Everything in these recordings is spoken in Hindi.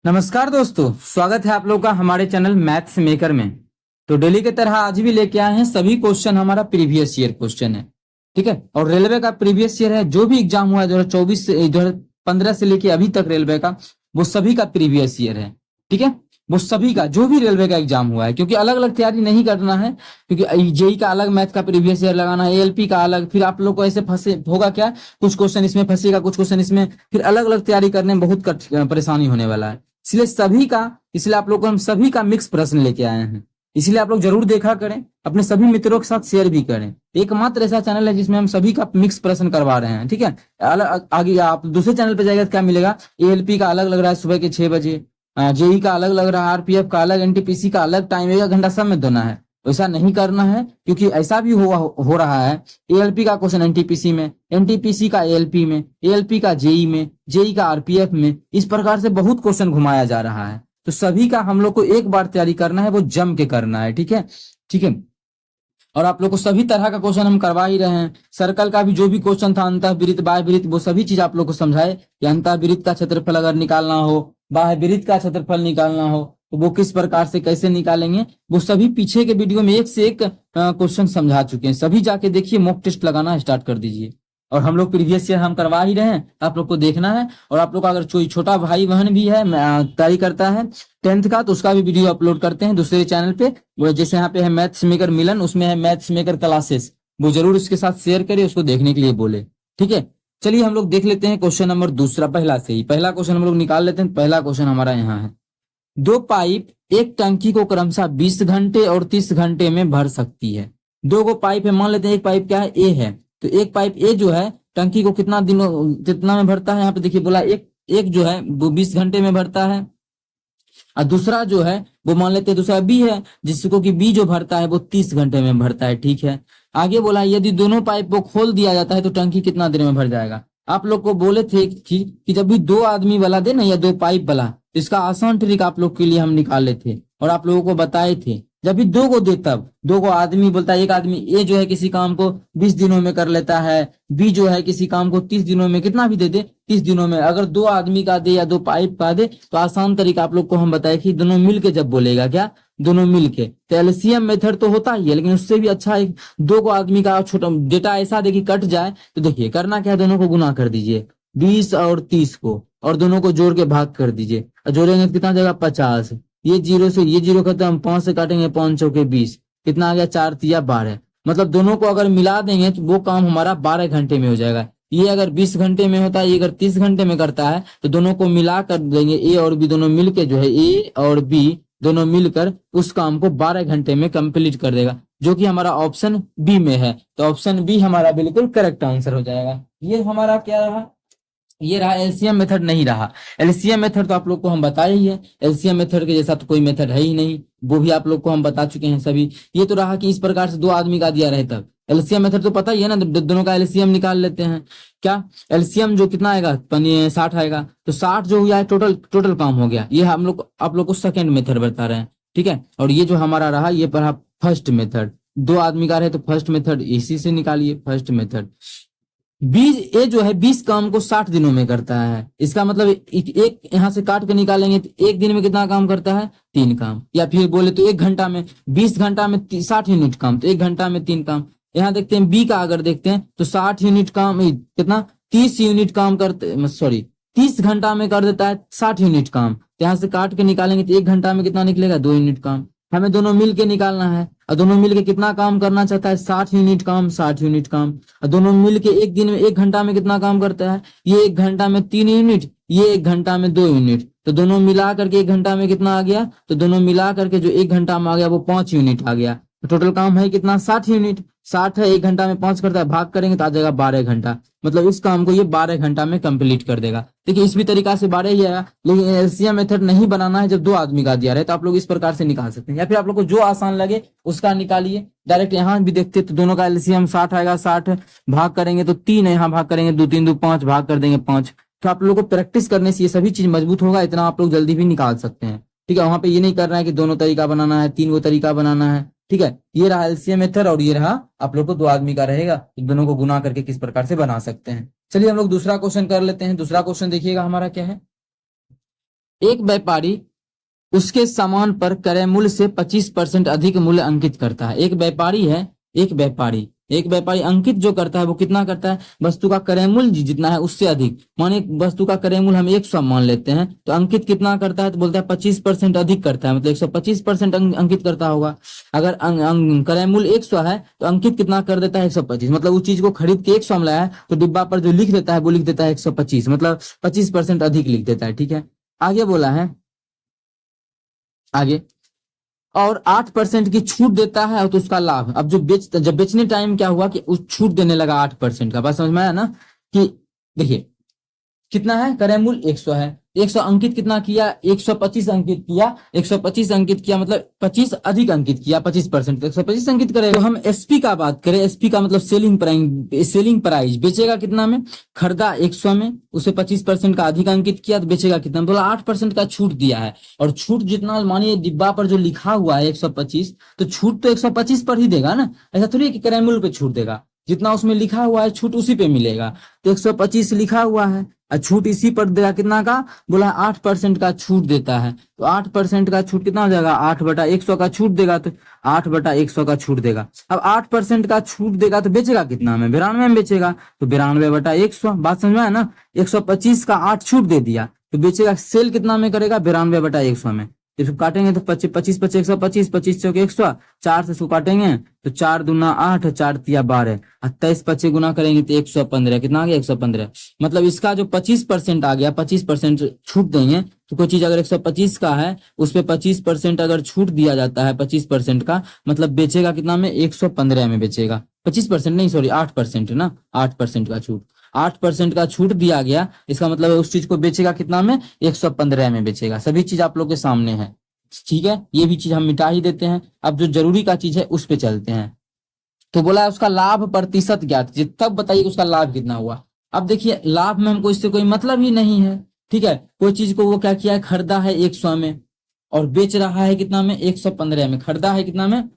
नमस्कार दोस्तों, स्वागत है आप लोग का हमारे चैनल मैथ्स मेकर में। तो डेली की तरह आज भी लेके आए हैं सभी क्वेश्चन हमारा प्रीवियस ईयर क्वेश्चन है। ठीक है, और रेलवे का प्रीवियस ईयर है, जो भी एग्जाम हुआ है 2024 से 2015 से लेके अभी तक रेलवे का, वो सभी का प्रीवियस ईयर है। ठीक है, वो सभी का जो भी रेलवे का एग्जाम हुआ है, क्योंकि अलग अलग तैयारी नहीं करना है, क्योंकि जेई का अलग मैथ का प्रीवियस ईयर लगाना है, एएलपी का अलग, फिर आप लोग को ऐसे फंसे होगा क्या, कुछ क्वेश्चन इसमें फंसेगा, कुछ क्वेश्चन इसमें, फिर अलग अलग तैयारी करने में बहुत परेशानी होने वाला है। इसलिए आप लोग को हम सभी का मिक्स प्रश्न लेके आए हैं। इसलिए आप लोग जरूर देखा करें, अपने सभी मित्रों के साथ शेयर भी करें। एकमात्र ऐसा चैनल है जिसमें हम सभी का मिक्स प्रश्न करवा रहे हैं। ठीक है, आगे आप दूसरे चैनल पे जाएगा तो क्या मिलेगा, एएलपी का अलग लग रहा है सुबह के 6 बजे, जेई का अलग लग रहा है, आरपीएफ का अलग, एनटीपीसी का अलग, टाइम 1 घंटा सब में देना है। ऐसा नहीं करना है, क्योंकि ऐसा भी हो रहा है, एएलपी का क्वेश्चन एनटीपीसी में, एनटीपीसी का एएलपी में, एएलपी का जेई में, जेई का आरपीएफ में, इस प्रकार से बहुत क्वेश्चन घुमाया जा रहा है। तो सभी का हम लोग को एक बार तैयारी करना है, वो जम के करना है। ठीक है, ठीक है। और आप लोग को सभी तरह का क्वेश्चन हम करवा ही रहे हैं। सर्कल का भी जो भी क्वेश्चन था, अंतःवृत्त बाह्यवृत्त, वो सभी चीज आप लोग को समझाए कि अंतःवृत्त का क्षेत्रफल अगर निकालना हो, बाह्यवृत्त का क्षेत्रफल निकालना हो, तो वो किस प्रकार से कैसे निकालेंगे, वो सभी पीछे के वीडियो में एक से एक क्वेश्चन समझा चुके हैं। सभी जाके देखिए, मॉक टेस्ट लगाना स्टार्ट कर दीजिए। और हम लोग प्रीवियस ईयर हम करवा ही रहे हैं, आप लोग को देखना है। और आप लोग का अगर कोई छोटा भाई बहन भी है, तैयारी करता है 10th का, तो उसका भी वीडियो अपलोड करते हैं दूसरे चैनल पे। वो जैसे यहाँ पे है मैथ्स मेकर मिलन, उसमें है मैथ्स मेकर क्लासेस, वो जरूर उसके साथ शेयर करे, उसको देखने के लिए बोले। ठीक है, चलिए हम लोग देख लेते हैं क्वेश्चन नंबर दूसरा। पहला से ही पहला क्वेश्चन हम लोग निकाल लेते हैं। पहला क्वेश्चन हमारा यहाँ है, दो पाइप एक टंकी को क्रमशः 20 घंटे और 30 घंटे में भर सकती है। दो को पाइप है, मान लेते हैं एक पाइप क्या है, ए है, तो एक पाइप ए जो है टंकी को कितना में भरता है, यहाँ पे देखिए बोला एक जो है वो 20 घंटे में भरता है, और दूसरा जो है वो मान लेते हैं दूसरा बी है, जिसको कि बी जो भरता है वो 30 घंटे में भरता है। ठीक है, आगे बोला यदि दोनों पाइप को खोल दिया जाता है तो टंकी कितना देर में भर जाएगा। आप लोग को बोले थे कि जब भी दो आदमी वाला दे ना, या दो पाइप वाला, इसका आसान ट्रिक आप लोग के लिए हम निकाले थे और आप लोगों को बताए थे। जब भी दो को दे, तब दो को आदमी बोलता है, एक आदमी ए जो है किसी काम को 20 दिनों में कर लेता है, बी जो है किसी काम को 30 दिनों में, कितना भी दे 30 दिनों में। अगर दो आदमी का दे या दो पाइप का दे, तो आसान तरीका आप लोग को हम बताए कि दोनों मिलके जब बोलेगा, क्या दोनों मिलके, तो एलसीएम मेथड तो होता ही है, लेकिन उससे भी अच्छा एक दो को आदमी का छोटा डेटा ऐसा दे कि कट जाए, तो देखिए करना क्या है, दोनों को गुना कर दीजिए 20 और 30 को, और दोनों को जोड़ के भाग कर दीजिए। जोड़ेंगे तो कितना जाएगा 50। ये जीरो से ये जीरो खत्म, 5 से काटेंगे 5 चौके 20, कितना आ गया 4 तिया 12। मतलब दोनों को अगर मिला देंगे तो वो काम हमारा 12 घंटे में हो जाएगा। ये अगर 20 घंटे में होता है, ये अगर 30 घंटे में करता है, तो दोनों को मिला कर देंगे, ए और बी दोनों मिलके जो है, ए और बी दोनों मिलकर उस काम को 12 घंटे में कंप्लीट कर देगा, जो कि हमारा ऑप्शन बी में है। तो ऑप्शन बी हमारा बिल्कुल करेक्ट आंसर हो जाएगा। ये हमारा क्या रहा, ये रहा, एलसीएम मेथड नहीं रहा। एलसीएम मेथड तो आप लोग को हम बताए ही है, एलसीएम मेथड के जैसा तो कोई मेथड है ही नहीं, वो भी आप लोग को हम बता चुके हैं सभी। ये तो रहा कि इस प्रकार से दो आदमी का दिया रहे तब। एलसीएम मेथड तो पता ही है ना, दोनों का एलसीएम निकाल लेते हैं। क्या एलसीएम जो कितना आएगा, 60 आएगा, तो 60 जो हुआ है टोटल काम हो गया। ये हम लोग आप लोग को सेकेंड मेथड बता रहे हैं। ठीक है, और ये जो हमारा रहा, ये पढ़ा फर्स्ट मेथड। दो आदमी का रहे तो फर्स्ट मेथड इसी से निकालिए, फर्स्ट मेथड। बीज ए जो है 20 काम को 60 दिनों में करता है, इसका मतलब एक यहाँ से काट के निकालेंगे तो एक दिन में कितना काम करता है, 3 काम। या फिर बोले तो 1 घंटा में, 20 घंटा में 60 यूनिट काम, तो 1 घंटा में 3 काम। यहाँ देखते हैं बी का, अगर देखते हैं तो 60 यूनिट काम, कितना 30 यूनिट काम करते, सॉरी 30 घंटा में कर देता है 60 यूनिट काम। यहाँ से काट के निकालेंगे तो 1 घंटा में कितना निकलेगा, 2 यूनिट काम। हमें दोनों मिल के निकालना है, और दोनों मिल के कितना काम करना चाहता है, 60 यूनिट काम, 60 यूनिट काम। और दोनों मिल के एक दिन में 1 घंटा में कितना काम करता है, ये 1 घंटा में 3 यूनिट, ये 1 घंटा में 2 यूनिट। तो दोनों मिला करके 1 घंटा में कितना आ गया, तो दोनों मिला करके जो 1 घंटा में आ गया वो 5 यूनिट आ गया। तो टोटल काम है कितना, 60 यूनिट। 60 है, 1 घंटा में 5 करता है, भाग करेंगे तो आ जाएगा 12 घंटा। मतलब इस काम को ये 12 घंटा में कंप्लीट कर देगा। देखिए इस भी तरीका से 12 ही आया, लेकिन एलसीएम मेथड नहीं बनाना है जब दो आदमी का दिया रहे, तो आप लोग इस प्रकार से निकाल सकते हैं, या फिर आप लोग को जो आसान लगे उसका निकालिए। डायरेक्ट यहाँ भी देखते तो दोनों का एलसीएम 60 आएगा, 60 भाग करेंगे तो 3 है, यहाँ भाग करेंगे 2 3 2 5, भाग कर देंगे 5। तो आप लोगों को प्रैक्टिस करने से ये सभी चीज मजबूत होगा, इतना आप लोग जल्दी भी निकाल सकते हैं। ठीक है, वहां पे ये नहीं करना है कि दोनों तरीका बनाना है, 3 वो तरीका बनाना है। ठीक है, ये रहा एलसीएम मेथड, और ये रहा आप लोग को दो आदमी का रहेगा, तो दोनों को गुना करके किस प्रकार से बना सकते हैं। चलिए हम लोग दूसरा क्वेश्चन कर लेते हैं। दूसरा क्वेश्चन देखिएगा हमारा क्या है, एक व्यापारी उसके सामान पर क्रय मूल्य से 25% अधिक मूल्य अंकित करता है। एक व्यापारी है, एक व्यापारी अंकित जो करता है वो कितना करता है, वस्तु का क्रय मूल्य जितना है उससे अधिक। माने वस्तु का क्रय मूल्य हम 100 मान लेते हैं, तो अंकित कितना करता है, तो बोलता है 25% अधिक करता है, मतलब 125% अंकित करता होगा। अगर क्रय मूल्य 100 है तो अंकित कितना कर देता है, 125। मतलब उस चीज को खरीद के 100 में लाया है तो डिब्बा पर जो लिख देता है वो लिख देता है 125, मतलब 25% अधिक लिख देता है। ठीक है, आगे बोला है, आगे और 8% की छूट देता है तो उसका लाभ। अब जब बेचने टाइम क्या हुआ कि उस छूट देने लगा 8% का। बात समझ में आया ना, कि देखिए कितना है, क्रय मूल्य 100 है, 100 अंकित कितना किया, 125 अंकित किया, 125 अंकित किया मतलब 25 अधिक अंकित किया, 25%, 125 अंकित करें। तो हम एसपी का बात करें, एसपी का मतलब सेलिंग प्राइस, बेचेगा कितना में, खरीदा 100 में, उसे 25% का अधिक अंकित किया तो बेचेगा कितना, बोला 8% का छूट दिया है। और छूट जितना, मानिए डिब्बा पर जो लिखा हुआ है 125, तो छूट तो 125 पर ही देगा ना, ऐसा थोड़ी कि क्रय मूल्य पे छूट देगा, जितना उसमें लिखा हुआ है छूट उसी पे मिलेगा। तो 125 लिखा हुआ है और छूट इसी पर देगा, कितना का, बोला 8% का छूट देता है। तो 8% का छूट कितना हो जाएगा, 8/100 का छूट देगा, तो 8/100 का छूट देगा। अब 8% का छूट देगा तो बेचेगा कितना में, 92 में बेचेगा, तो 92/100। बात समझ में आया ना, 125 का 8 छूट दे दिया तो बेचेगा, सेल कितना में करेगा, 92/100 में। इसको काटेंगे तो 25 25 125, 25 चौके 100, 4 से इसको काटेंगे तो 4 दूना 8, 4 तिया 12, 23 25 गुना करेंगे तो 115, कितना आ गया, 115। मतलब इसका जो 25% आ गया, 25% छूट देंगे तो कोई चीज अगर 125 का है उस पे 25% अगर छूट दिया जाता है 25% का, मतलब बेचेगा कितना में, 115 में बेचेगा। 25% नहीं, सॉरी 8% ना, 8% का छूट, 8% का छूट दिया गया, इसका मतलब है उस चीज को बेचेगा कितना में, 115 में बेचेगा। सभी चीज आप लोग के सामने है, ठीक है, ये भी चीज हम मिटा ही देते हैं। अब जो जरूरी का चीज है उस पे चलते हैं। तो बोला है उसका लाभ प्रतिशत ज्ञात कीजिए, तब बताइए उसका लाभ कितना हुआ। अब देखिए लाभ में हमको इससे कोई मतलब ही नहीं है। ठीक है, कोई चीज को वो क्या किया है, खरीदा है 100 में और बेच रहा है कितना में, 115 में। खरीदा है कितना में,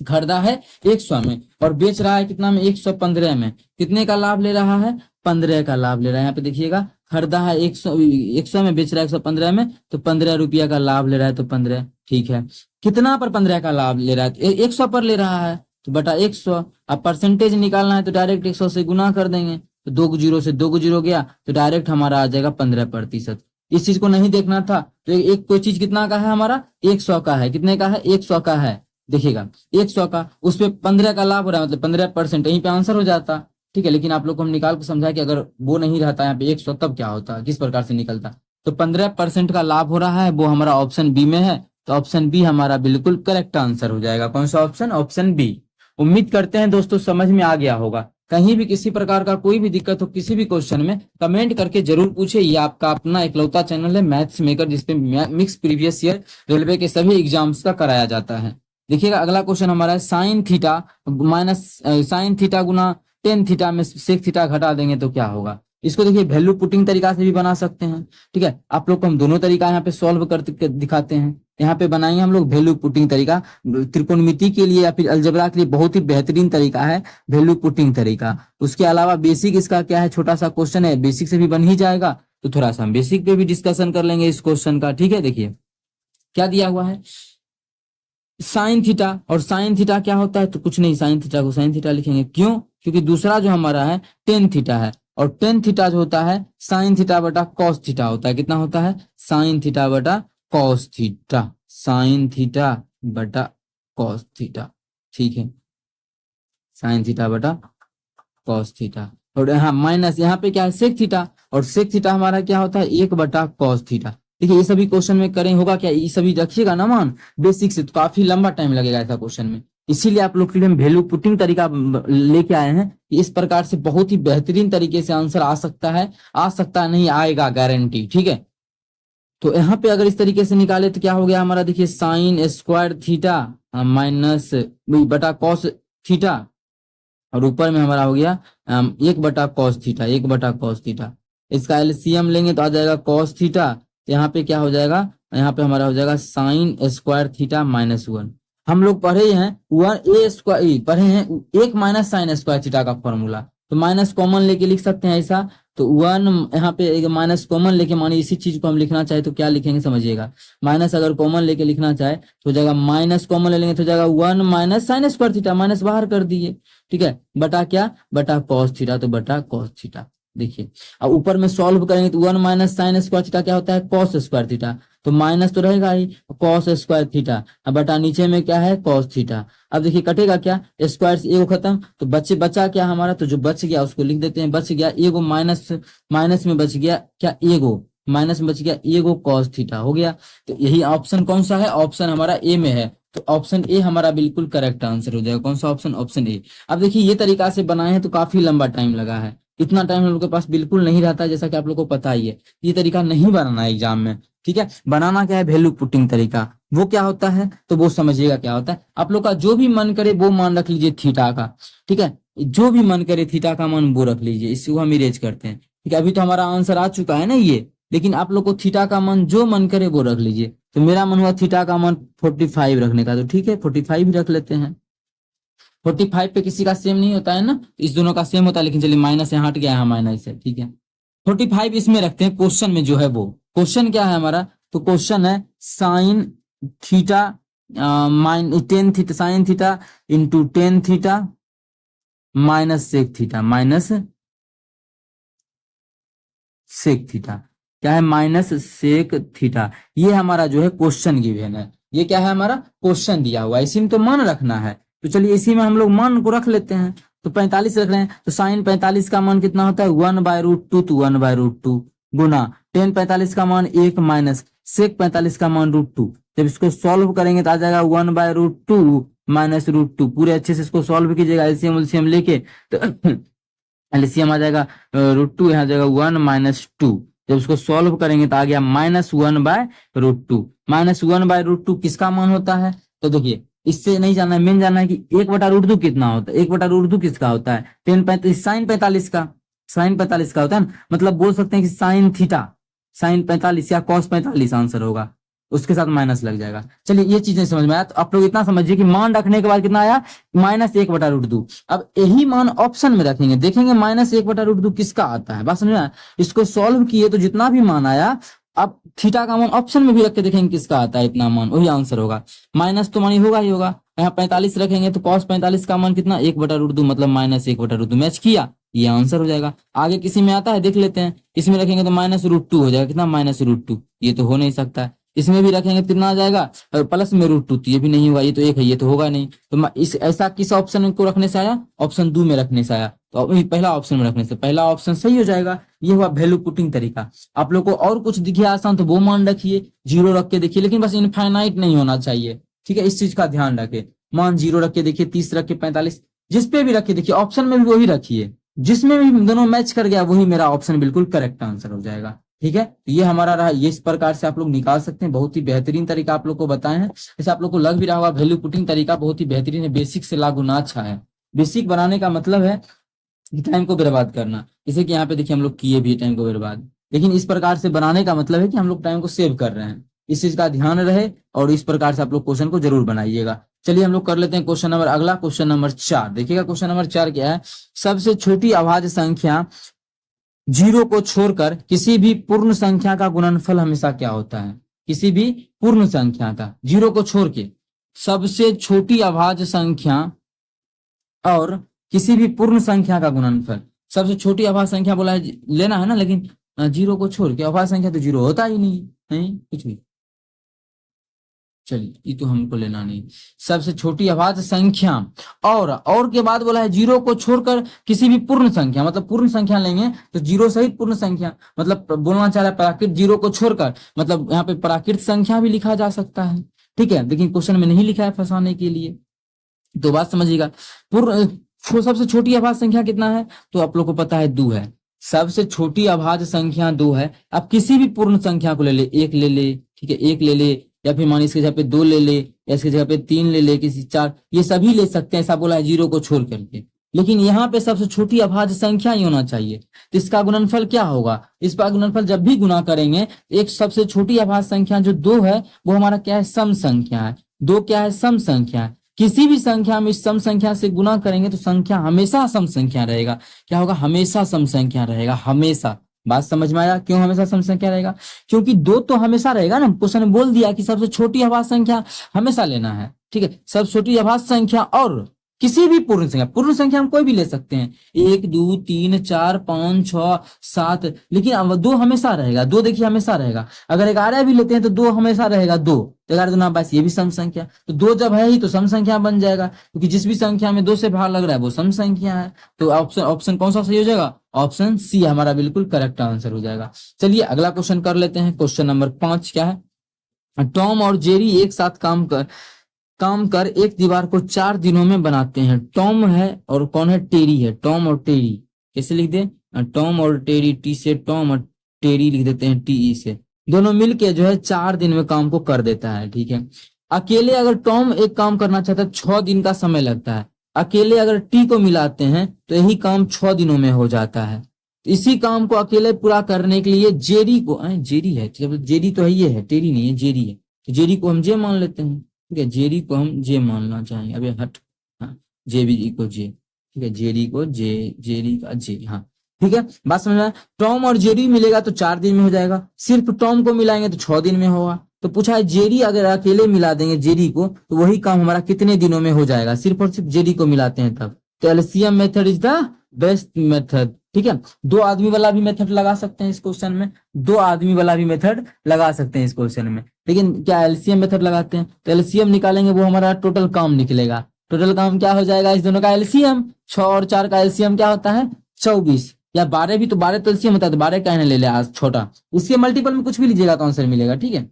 खरीदा है 100 में और बेच रहा है कितना में, 115 में। कितने का लाभ ले रहा है, 15 का लाभ ले रहा है। यहाँ पे देखिएगा, खरीदा है 100 में, बेच रहा है 115 में, तो 15 रुपया का लाभ ले रहा है, तो 15। ठीक है, कितना पर 15 का लाभ ले रहा है, 100 पर ले रहा है तो बटा 100। अब परसेंटेज निकालना है तो डायरेक्ट 100 से गुना कर देंगे, तो 2 जीरो से 2 जीरो गया तो डायरेक्ट हमारा आ जाएगा 15%। इस चीज को नहीं देखना था तो एक कोई चीज कितना का है हमारा, 100 का है, कितने का है, 100 का है। देखिएगा 100 का, उस पे 15 का लाभ हो रहा है, मतलब 15%, यहीं पे आंसर हो जाता। ठीक है, लेकिन आप लोग को हम निकाल के समझा कि अगर वो नहीं रहता यहाँ पे 100 तब क्या होता, किस प्रकार से निकलता। तो 15% का लाभ हो रहा है, वो हमारा ऑप्शन बी में है, तो ऑप्शन बी हमारा बिल्कुल करेक्ट आंसर हो जाएगा। कौन सा ऑप्शन, ऑप्शन बी। उम्मीद करते हैं दोस्तों समझ में आ गया होगा। कहीं भी किसी प्रकार का कोई भी दिक्कत हो किसी भी क्वेश्चन में, कमेंट करके जरूर पूछे। ये आपका अपना इकलौता चैनल है मैथ्स मेकर, जिसपे मिक्स प्रीवियस ईयर रेलवे के सभी एग्जाम्स का कराया जाता है। देखिएगा अगला क्वेश्चन हमारा है, sine theta minus sine theta गुना टेन थीटा में सेक थीटा घटा देंगे तो क्या होगा। इसको देखिए वैल्यू पुटिंग तरीका से भी बना सकते हैं। ठीक है, आप लोग को हम दोनों तरीका यहाँ पे सॉल्व करके दिखाते हैं। यहाँ पे बनाएंगे हम लोग वैल्यू पुटिंग तरीका, त्रिकोणमिति के लिए या फिर अलजेब्रा के लिए बहुत ही बेहतरीन तरीका है वैल्यू पुटिंग तरीका। उसके अलावा बेसिक इसका क्या है, छोटा सा क्वेश्चन है, बेसिक से भी बन ही जाएगा, तो थोड़ा सा हम बेसिक पे भी डिस्कशन कर लेंगे इस क्वेश्चन का। ठीक है, देखिए क्या दिया हुआ है, साइन थीटा, और साइन थीटा क्या होता है, तो कुछ नहीं, साइन थीटा को साइन थीटा लिखेंगे, क्यों, क्योंकि दूसरा जो हमारा है टेन थीटा है, और टेन थीटा जो होता है साइन थीटा बटा कॉस थीटा होता है। कितना होता है, साइन थीटा बटा कॉस थीटा, साइन थीटा बटा कॉस थीटा। ठीक है, साइन थीटा बटा कॉस थीटा, और यहाँ माइनस, यहाँ पे क्या है सेक थीटा, और सेक थीटा हमारा क्या होता है 1/cos थीटा। देखिए ये सभी क्वेश्चन में करें होगा क्या, ये सभी रखिएगा ना मान बेसिक से, तो काफी लंबा टाइम लगेगा ऐसा क्वेश्चन में। इसीलिए आप लोग के लिए हम वैल्यू पुटिंग तरीका लेके आए हैं कि इस प्रकार से बहुत ही बेहतरीन तरीके से आंसर आ सकता है, नहीं आएगा गारंटी। ठीक है, तो यहाँ पे अगर इस तरीके से निकाले तो क्या हो गया हमारा, देखिए साइन स्क्वायर थीटा माइनस बटा कॉस थीटा, और ऊपर में हमारा हो गया 1/cos थीटा, 1/cos थीटा। इसका एलसीएम लेंगे तो आ जाएगा cos थीटा, यहाँ पे क्या हो जाएगा, यहाँ पे हमारा हो जाएगा साइन स्क्वायर थीटा -1। हम लोग पढ़े हैं 1 a स्क्वायर, पढ़े हैं 1 माइनस साइन स्क्वायर थीटा का फॉर्मूला, तो माइनस कॉमन लेके लिख सकते हैं ऐसा। तो 1 यहाँ पे माइनस कॉमन लेके, मानिए इसी चीज को हम लिखना चाहे तो क्या लिखेंगे समझिएगा। माइनस अगर कॉमन लेके लिखना चाहे तो जाएगा माइनस कॉमन ले लेंगे तो जाएगा 1 minus sine square theta, minus बाहर कर दिए, ठीक है, बटा क्या, बटा कॉस थीटा, तो बटा कॉस थीटा। देखिए अब ऊपर में सॉल्व करेंगे तो 1 माइनस साइन स्क्वायर थीटा क्या होता है, कॉस स्क्वायर थीटा, तो माइनस तो रहेगा ही, कॉस स्क्वायर थीटा, अब बटा नीचे में क्या है, कॉस थीटा। अब देखिए कटेगा क्या, स्क्वायर से एगो खत्म, तो बचा क्या हमारा, तो जो बच गया उसको लिख देते हैं, बच गया एगो माइनस, माइनस में बच गया क्या, एगो माइनस में बच गया एगो कॉस थीटा, हो गया। तो यही ऑप्शन कौन सा है, ऑप्शन हमारा ए में है, तो ऑप्शन ए हमारा बिल्कुल करेक्ट आंसर हो जाएगा। कौन सा ऑप्शन, ऑप्शन ए। अब देखिए ये तरीका से बनाए हैं तो काफी लंबा टाइम लगा है, इतना टाइम हम लोग के पास बिल्कुल नहीं रहता, जैसा कि आप लोग को पता ही है। ये तरीका नहीं बनाना है एग्जाम में, ठीक है। बनाना क्या है, वैल्यू पुटिंग तरीका, वो क्या होता है तो वो समझिएगा क्या होता है। आप लोग का जो भी मन करे वो मान रख लीजिए थीटा का, ठीक है, जो भी मन करे थीटा का मान वो रख लीजिए, इसको हम इरेज करते हैं, ठीक है। अभी तो हमारा आंसर आ चुका है ना ये, लेकिन आप लोग को थीटा का मान जो मन करे वो रख लीजिए। तो मेरा मन हुआ थीटा का मान 45 रखने का, तो ठीक है 45 भी रख लेते हैं। 45 पे किसी का सेम नहीं होता है ना, इस दोनों का सेम होता है, लेकिन चलिए माइनस यहाँ हट गया, यहाँ माइनस है, ठीक है। 45 इसमें रखते हैं, क्वेश्चन में जो है वो क्वेश्चन क्या है हमारा, तो क्वेश्चन है sine theta tan theta, sine theta into tan theta minus sec theta, minus sec theta, क्या है, माइनस सेक थीटा। ये हमारा जो है क्वेश्चन गिवन है, ये क्या है हमारा क्वेश्चन दिया हुआ है, इसी में तो मान रखना है, तो चलिए इसी में हम लोग मान को रख लेते हैं। तो 45 रख रहे हैं, तो साइन 45 का मान कितना होता है 1/√2, तो 1/√2 गुना टेन 45 का मान 1 माइनस सेक 45 का मान √2। जब इसको सॉल्व करेंगे तो आ जाएगा 1/√2 माइनस √2। पूरे अच्छे से इसको सॉल्व कीजिएगा एलसीएम उलसीएम लेके, तो एलसीएम आ जाएगा √2, यहाँ जाएगा 1 माइनस 2। जब उसको सॉल्व करेंगे तो आ गया -1/√2। -1/√2 किसका मान होता है, तो देखिए इससे नहीं जाना है, मेन जाना है कि 1/√2 कितना होता है, 1/√2 किसका होता है, टेन 45 साइन 45 का, साइन 45 का होता है ना, मतलब बोल सकते हैं कि साइन थीटा, साइन 45 या कॉस 45 आंसर होगा, उसके साथ माइनस लग जाएगा। चलिए ये चीजें समझ में आया, तो आप लोग इतना समझिए कि मान रखने के बाद कितना आया, -1/√2। अब यही मान ऑप्शन में रखेंगे, देखेंगे -1/√2 किसका आता है, बात समझ में आया। इसको सॉल्व किए तो जितना भी मान आया, अब थीटा का मान ऑप्शन में भी रख के देखेंगे किसका आता है, इतना मान वही आंसर होगा। माइनस तो मानी होगा ही होगा, यहाँ 45 रखेंगे तो cos 45 का मान कितना 1/√2, मतलब -1/√2, मैच किया, ये आंसर हो जाएगा। आगे किसी में आता है देख लेते हैं, इसमें रखेंगे तो -√2 हो जाएगा, कितना -√2, ये तो हो नहीं सकता है। इसमें भी रखेंगे तो कितना आ जाएगा, प्लस में √2, तो ये भी नहीं होगा, ये तो एक है, ये तो होगा नहीं। तो इस ऐसा किस ऑप्शन को रखने से आया, ऑप्शन 2 में रखने से आया, तो पहला ऑप्शन में रखने से पहला ऑप्शन सही हो जाएगा। ये हुआ वैल्यू पुटिंग तरीका। आप लोग को और कुछ दिखे आसान तो वो मान रखिए, 0 रख के देखिए, लेकिन बस इनफाइनाइट नहीं होना चाहिए, ठीक है, इस चीज का ध्यान रखे। मान 0 रख के देखिए, 30 रख के 45, जिस पे भी रखिए देखिए, ऑप्शन में भी वही रखिए, जिसमें भी दोनों मैच कर गया वही मेरा ऑप्शन बिल्कुल करेक्ट आंसर हो जाएगा, ठीक है। ये हमारा रहा, ये इस प्रकार से आप लोग निकाल सकते हैं, बहुत ही बेहतरीन तरीका आप लोग को बताए हैं। जैसे आप लोग को लग भी रहा होगा वैल्यू पुटिंग तरीका बहुत ही बेहतरीन है, बेसिक से लागू ना अच्छा है। बेसिक बनाने का मतलब है टाइम को बर्बाद करना, जैसे कि यहाँ पे देखिए हम लोग किए भी टाइम को बर्बाद, लेकिन इस प्रकार से बनाने का मतलब है कि हम लोग टाइम को सेव कर रहे हैं, इस चीज का ध्यान रहे, और इस प्रकार से आप लोग क्वेश्चन को जरूर बनाइएगा। चलिए हम लोग कर लेते हैं क्वेश्चन नंबर अगला, क्वेश्चन नंबर 4। देखिएगा क्वेश्चन नंबर 4 क्या है, सबसे छोटी अभाज्य संख्या 0 को छोड़कर किसी भी पूर्ण संख्या का गुणनफल हमेशा क्या होता है, किसी भी पूर्ण संख्या का 0 को छोड़ के सबसे छोटी अभाज्य संख्या और किसी भी पूर्ण संख्या का गुणनफल। सबसे छोटी अभाज्य संख्या बोला है लेना है ना, लेकिन 0 को छोड़ के अभाज्य संख्या तो 0 होता ही नहीं कुछ भी। चलिए ये तो हमको लेना नहीं, सबसे छोटी अभाज्य संख्या और के बाद बोला है 0 को छोड़कर किसी भी पूर्ण संख्या, मतलब पूर्ण संख्या लेंगे तो 0 सहित पूर्ण संख्या, मतलब बोलना चाह रहा है प्राकृत 0 को छोड़कर, मतलब यहाँ पे प्राकृत संख्या भी लिखा जा सकता है, ठीक है, लेकिन क्वेश्चन में नहीं लिखा है फंसाने के लिए, तो बात समझिएगा। सबसे छोटी अभाज्य संख्या कितना है, तो आप लोग को पता है 2 है, सबसे छोटी अभाज्य संख्या 2 है। आप किसी भी पूर्ण संख्या को ले ले, 1 ले ले, ठीक है, 1 ले ले, या फिर मान इसके जगह पे 2 ले ले, या इसके जगह पे 3 ले ले, किसी 4, ये सभी ले सकते हैं, ऐसा बोला है 0 को छोड़ करके। लेकिन यहाँ पे सबसे छोटी अभाज्य संख्या ही होना चाहिए, तो इसका गुणनफल क्या होगा, इस पर गुणनफल जब भी गुना करेंगे, एक सबसे छोटी अभाज्य संख्या जो 2 है वो हमारा क्या है, सम संख्या है, 2 क्या है, सम संख्या है। किसी भी संख्या में इस सम संख्या से गुना करेंगे तो संख्या हमेशा सम संख्या रहेगा। क्या होगा? हमेशा सम संख्या रहेगा, हमेशा। बात समझ में आया? क्यों हमेशा सम संख्या रहेगा? क्योंकि दो तो हमेशा रहेगा ना, क्वेश्चन ने बोल दिया कि सबसे छोटी अभाज्य संख्या हमेशा लेना है। ठीक है, सबसे छोटी अभाज्य संख्या और किसी भी पूर्ण संख्या हम कोई भी ले सकते हैं, 1 2 3 4 5 6 7, लेकिन अब दो हमेशा रहेगा। दो देखिए हमेशा रहेगा। अगर 11 भी लेते हैं तो दो हमेशा रहेगा, दो। 11 दूना 22, ये भी सम संख्या। तो दो जब है ही तो सम संख्या बन जाएगा, क्योंकि जिस भी संख्या में दो से भाग लग रहा है वो सम संख्या है। तो ऑप्शन कौन सा सही हो जाएगा? ऑप्शन सी हमारा बिल्कुल करेक्ट आंसर हो जाएगा। चलिए अगला क्वेश्चन कर लेते हैं। क्वेश्चन नंबर 5 क्या है? टॉम और जेरी एक साथ काम कर एक दीवार को 4 दिनों में बनाते हैं। टॉम है और कौन है? टेरी है। टॉम और टेरी कैसे लिख दे? टॉम और टेरी, टी से टॉम और टेरी लिख देते हैं टीई से। दोनों मिलके जो है 4 दिन में काम को कर देता है। ठीक है, अकेले अगर टॉम एक काम करना चाहता है 6 दिन का समय लगता है। अकेले अगर टी को मिलाते हैं तो यही काम 6 दिनों में हो जाता है। इसी काम को अकेले पूरा करने के लिए जेरी को, जेरी है, जेरी तो है, ये है, टेरी नहीं है, जेरी है। तो जेरी को हम जे मान लेते हैं। ठीक है, जेरी को हम जे मानना चाहेंगे। अबे हट, हाँ, जेबी को जे। ठीक है, जेरी को जे, जेरी का जे। हाँ ठीक है, बात समझ में आया? टॉम और जेरी मिलेगा तो 4 दिन में हो जाएगा। सिर्फ टॉम को मिलाएंगे तो 6 दिन में होगा। तो पूछा है जेरी अगर अकेले मिला देंगे जेरी को तो वही काम हमारा कितने दिनों में हो जाएगा? सिर्फ और सिर्फ जेरी को मिलाते हैं तब। तो LCM method is the best method. ठीक है, 2 आदमी वाला भी मेथड लगा सकते हैं इस क्वेश्चन में, 2 आदमी वाला भी मेथड लगा सकते हैं इस क्वेश्चन में। लेकिन क्या एलसीएम मेथड लगाते हैं तो एलसीएम निकालेंगे, वो हमारा टोटल काम निकलेगा। टोटल काम क्या हो जाएगा? इस दोनों का एलसीएम, 6 और 4 का एलसीएम क्या होता है? 24, या 12 भी, तो 12 तो एलसीएम होता है, तो 12 कहने ले ले आज छोटा। उसके मल्टीपल में कुछ भी लीजिएगा तो आंसर मिलेगा। ठीक है,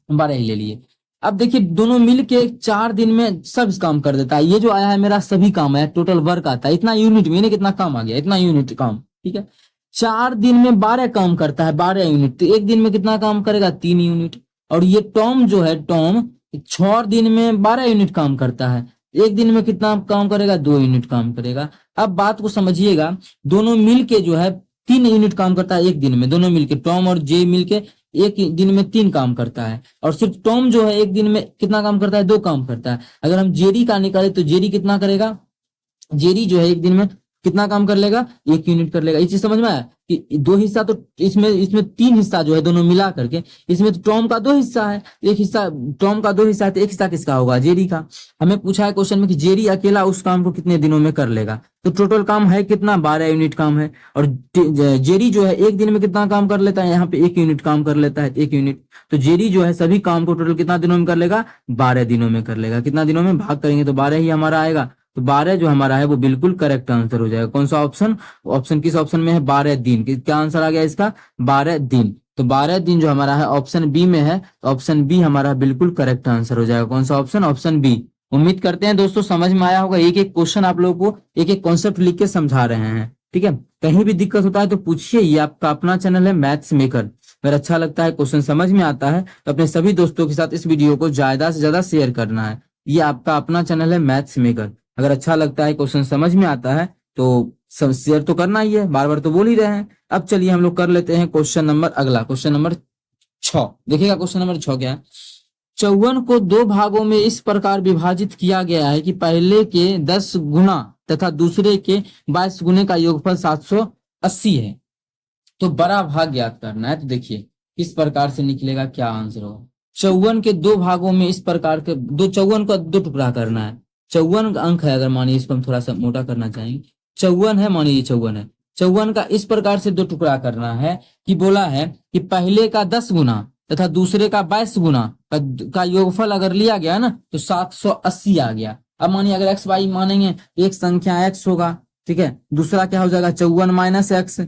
12 ही ले लिए। अब देखिए दोनों मिलके 4 दिन में सब काम कर देता है। ये जो आया है मेरा सभी काम है, टोटल वर्क आता है इतना यूनिट में, कितना काम आ गया? इतना यूनिट काम। ठीक है, 4 दिन में 12 काम करता है, 12 यूनिट। तो एक दिन में कितना काम करेगा? 3 यूनिट। और ये टॉम जो है, टॉम 6 दिन में 12 यूनिट काम करता है, एक दिन में कितना काम करेगा? 2 यूनिट काम करेगा। अब बात को समझिएगा, दोनों मिलके जो है 3 यूनिट काम करता है एक दिन में। दोनों मिलके टॉम और जे मिलके एक दिन में 3 काम करता है। और सिर्फ टॉम जो है एक दिन में कितना काम करता है? 2 काम करता है। अगर हम जेरी का निकाले तो जेरी कितना करेगा? जेरी जो है एक दिन में कितना काम कर लेगा? 1 यूनिट कर लेगा। ये चीज समझ में आया कि 2 हिस्सा, तो इसमें 3 हिस्सा जो है दोनों मिला करके, इसमें तो टॉम का 2 हिस्सा है, एक हिस्सा टॉम का 2 हिस्सा है, तो एक हिस्सा किसका होगा? जेरी का। हमें पूछा है क्वेश्चन में कि जेरी अकेला उस काम को कितने दिनों में कर लेगा। तो टोटल काम है कितना? 12 यूनिट काम है। और जेरी जो है एक दिन में कितना काम कर लेता है? यहाँ पे 1 यूनिट काम कर लेता है, 1 यूनिट। तो जेरी जो है सभी काम को टोटल कितना दिनों में कर लेगा? 12 दिनों में कर लेगा। कितना दिनों में? भाग करेंगे तो 12 ही हमारा आएगा। तो 12 जो हमारा है वो बिल्कुल करेक्ट आंसर हो जाएगा। कौन सा ऑप्शन? ऑप्शन किस ऑप्शन में है? 12 दिन। क्या आंसर आ गया इसका? 12 दिन। तो 12 दिन जो हमारा है ऑप्शन बी में है, तो ऑप्शन बी हमारा बिल्कुल करेक्ट आंसर हो जाएगा। कौन सा ऑप्शन? Option B. उम्मीद करते हैं दोस्तों समझ में आया होगा। एक एक क्वेश्चन आप लोगों को एक एक कॉन्सेप्ट लिख के समझा रहे हैं। ठीक है, कहीं भी दिक्कत होता है तो पूछिए। ये आपका अपना चैनल है मैथ्स मेकर। अगर अच्छा लगता है, क्वेश्चन समझ में आता है तो अपने सभी दोस्तों के साथ इस वीडियो को ज्यादा से ज्यादा शेयर करना है। ये आपका अपना चैनल है मैथ्स मेकर। अगर अच्छा लगता है, क्वेश्चन समझ में आता है तो सब शेयर तो करना ही है, बार बार तो बोल ही रहे हैं। अब चलिए हम लोग कर लेते हैं क्वेश्चन नंबर अगला, क्वेश्चन नंबर 6। देखिएगा क्वेश्चन नंबर 6 क्या है? 54 को 2 भागों में इस प्रकार विभाजित किया गया है कि पहले के 10 गुना तथा दूसरे के 22 गुने का योगफल 780 है। तो बड़ा भाग ज्ञात करना है। तो देखिए किस प्रकार से निकलेगा, क्या आंसर होगा? 54 के 2 भागों में इस प्रकार के 54 का 2 टुकड़ा करना है। 54 अंक है, अगर मानिए इसको हम थोड़ा सा मोटा करना चाहेंगे, 54 है, मानिए 54 है। 54 का इस प्रकार से 2 टुकड़ा करना है कि बोला है कि पहले का 10 गुना तथा दूसरे का 22 गुना का योगफल अगर लिया गया ना तो 780 आ गया। अब मानिए अगर एक्स वाई मानेंगे, एक संख्या एक्स होगा, ठीक है, दूसरा क्या हो जाएगा? 54 माइनस एक्स।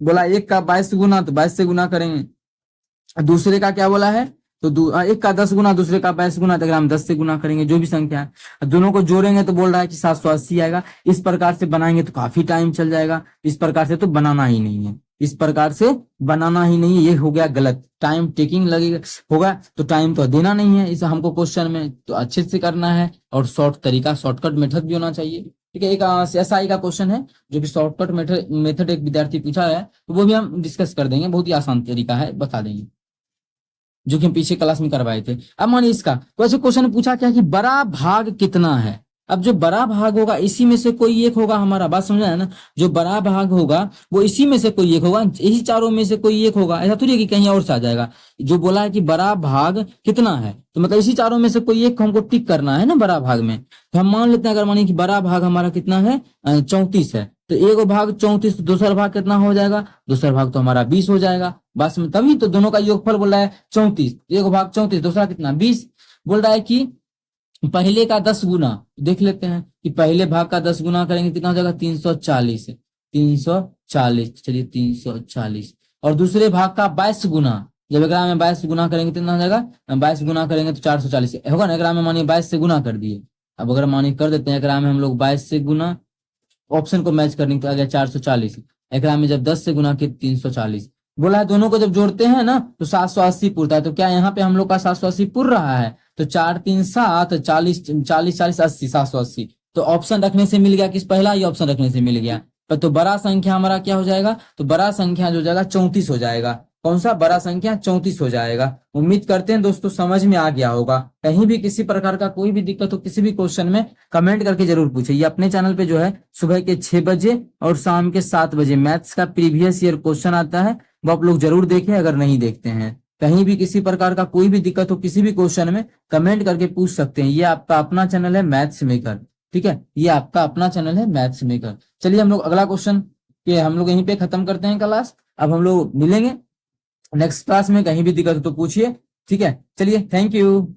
बोला एक का 22 गुना तो 22 से गुना करेंगे। दूसरे का क्या बोला है? तो एक का 10 गुना, दूसरे का 22 गुना, तो अगर हम 10 से गुना करेंगे जो भी संख्या है, दोनों को जोड़ेंगे तो बोल रहा है कि 780 आएगा। इस प्रकार से बनाएंगे तो काफी टाइम चल जाएगा। इस प्रकार से तो बनाना ही नहीं है, इस प्रकार से बनाना ही नहीं है। ये हो गया गलत, टाइम टेकिंग लगेगा होगा, तो टाइम तो देना नहीं है इसे हमको क्वेश्चन में, तो अच्छे से करना है। और शॉर्ट तरीका, शॉर्टकट मेथड भी होना चाहिए। ठीक है, एक एसआई का क्वेश्चन है जो कि शॉर्टकट मेथड एक विद्यार्थी पूछा है, तो वो भी हम डिस्कस कर देंगे। बहुत ही आसान तरीका है, बता देंगे। जो कि हम पीछे क्लास में करवाए थे। अब मानिए इसका तो ऐसे क्वेश्चन पूछा क्या कि बड़ा भाग कितना है। अब जो बड़ा भाग होगा इसी में से कोई एक होगा, हमारा बात समझा है ना, जो बड़ा भाग होगा वो इसी में से कोई एक होगा, यही चारों में से कोई एक होगा, ऐसा थोड़ी है कि कहीं और से आ जाएगा। जो बोला है कि बड़ा भाग कितना है तो मतलब इसी चारों में से कोई एक हमको टिक करना है ना बड़ा भाग में। तो हम मान लेते हैं अगर मानिए कि बड़ा भाग हमारा कितना है 34 है, तो एक भाग 34 तो दूसरा भाग कितना हो जाएगा, दूसरा भाग तो हमारा 20 हो जाएगा। बस में तभी तो दोनों का योगफल बोल रहा है 34, एक भाग 34 दूसरा कितना 20। बोल रहा है कि पहले का 10 गुना, देख लेते हैं कि पहले भाग का 10 गुना करेंगे कितना हो जाएगा 340, 340 चलिए 340। और दूसरे भाग का 22 गुना, जब एक में 22 गुना करेंगे कितना हो जाएगा 22 गुना करेंगे तो 440 होगा ना। एक में मानिए 22 से गुना कर दिए, अब अगर मानिए कर देते हैं एक में हम लोग 22 से गुना, ऑप्शन को मैच करने के आ गया 440, एक में जब 10 से गुना किए 340। बोला है दोनों को जब जोड़ते हैं ना तो 780 पुरता है, तो क्या यहाँ पे हम लोग का 780 पुर रहा है, तो 4 3 7 40 40 40 80 780। तो ऑप्शन रखने से मिल गया किस, पहला ही ऑप्शन रखने से मिल गया। तो बड़ा संख्या हमारा क्या हो जाएगा, तो बड़ा संख्या जो हो जाएगा 34 हो जाएगा। कौन सा बड़ा संख्या 34 हो जाएगा। उम्मीद करते हैं दोस्तों समझ में आ गया होगा। कहीं भी किसी प्रकार का कोई भी दिक्कत हो किसी भी क्वेश्चन में कमेंट करके जरूर पूछिए। ये अपने चैनल पे जो है सुबह के 6 बजे और शाम के 7 बजे मैथ्स का प्रीवियस ईयर क्वेश्चन आता है, वो आप लोग जरूर देखें अगर नहीं देखते हैं। कहीं भी किसी प्रकार का कोई भी दिक्कत हो किसी भी क्वेश्चन में कमेंट करके पूछ सकते हैं। ये आपका अपना चैनल है मैथ्स मेकर, ठीक है, ये आपका अपना चैनल है मैथ्स मेकर। चलिए हम लोग अगला क्वेश्चन के हम लोग यहीं पे खत्म करते हैं क्लास। अब हम लोग मिलेंगे नेक्स्ट क्लास में, कहीं भी दिक्कत हो तो पूछिए, ठीक है। चलिए थैंक यू।